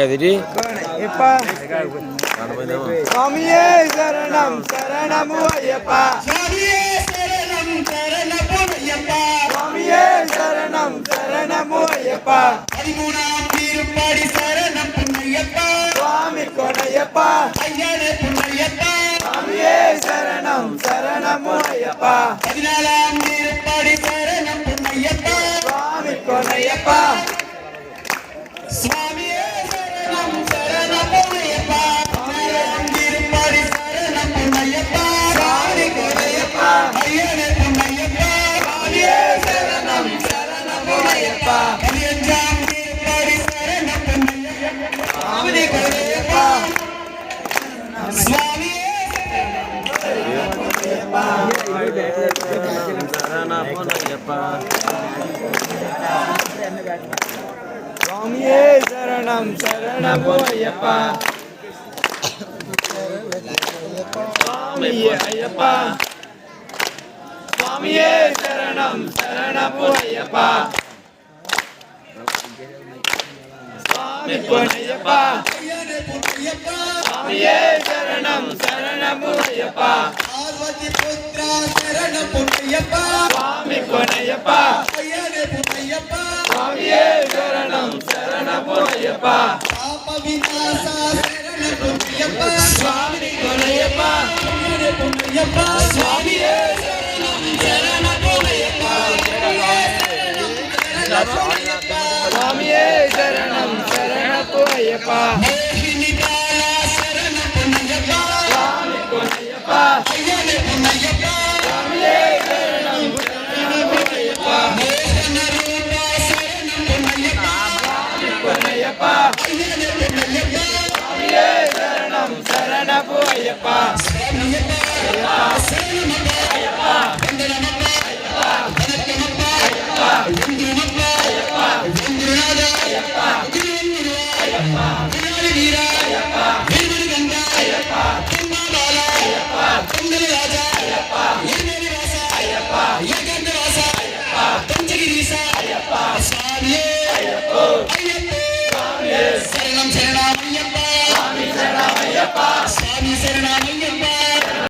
ஏதிரி எப்பா சுவாமியே சரணம் சரணமு ஐயப்பா சுவாமியே சரணம் சரணமு ஐயப்பா சுவாமியே சரணம் சரணமு ஐயப்பா 13ஆம் திருப்படி சரணம் புண்ணையப்பா சுவாமி கொணையப்பா ஐயனே புண்ணையப்பா சுவாமியே சரணம் சரணமு ஐயப்பா 14ஆம் திருப்படி சரணம் புண்ணையப்பா சுவாமி கொணையப்பா சுவாமியே சரணம் சரணமு ஐயப்பா சுவாமியே திருப்படி சரணம் புண்ணையப்பா சுவாமி கொணையப்பா ஐயனே புண்ணையப்பா சுவாமியே சரணம் சரணமு ஐயப்பா 15ஆம் திருப்படி சரணம் புண்ணையப்பா சுவாமி கொணையப்பா சுவாமியே சுவாமியே சரணம் சரணமு ஐயப்பா சுவாமியே ஐயப்பா சுவாமியே சரணம் சரணமு ஐயப்பா சுவாமி பொன்னையப்பா சுவாமியே சரணம் சரணமு ஐயப்பா பார்வதி புத்ரா சரணம் பொன்னையப்பா சுவாமி பொன்னையப்பா ஐயனே பொன்னையப்பா சுவாமியே சரணம் சரணமு ஐயப்பா பாப விநாசா சரணம் பொன்னையப்பா சுவாமி பொன்னையப்பா ஐயனே பொன்னையப்பா சுவாமியே சரணம் சரணமு ஐயப்பா சுவாமியே சரணம் சரணமு ஐயப்பா மோகினி காலா சரணம் பொன்னையப்பா சுவாமி பொன்னையப்பா ஐயனே பொன்னையப்பா சுவாமியே சரணம் சரணமு ஐயப்பா மோகன ரூபா சரணம் பொன்னையப்பா சுவாமி பொன்னையப்பா ஐயனே பொன்னையப்பா சுவாமியே சரணம் சரணமு ஐயப்பா ஐயப்பா சரணமப்பா ஐயப்பா வந்தனமப்பா ஐயப்பா வணக்கமப்பா ஐயப்பா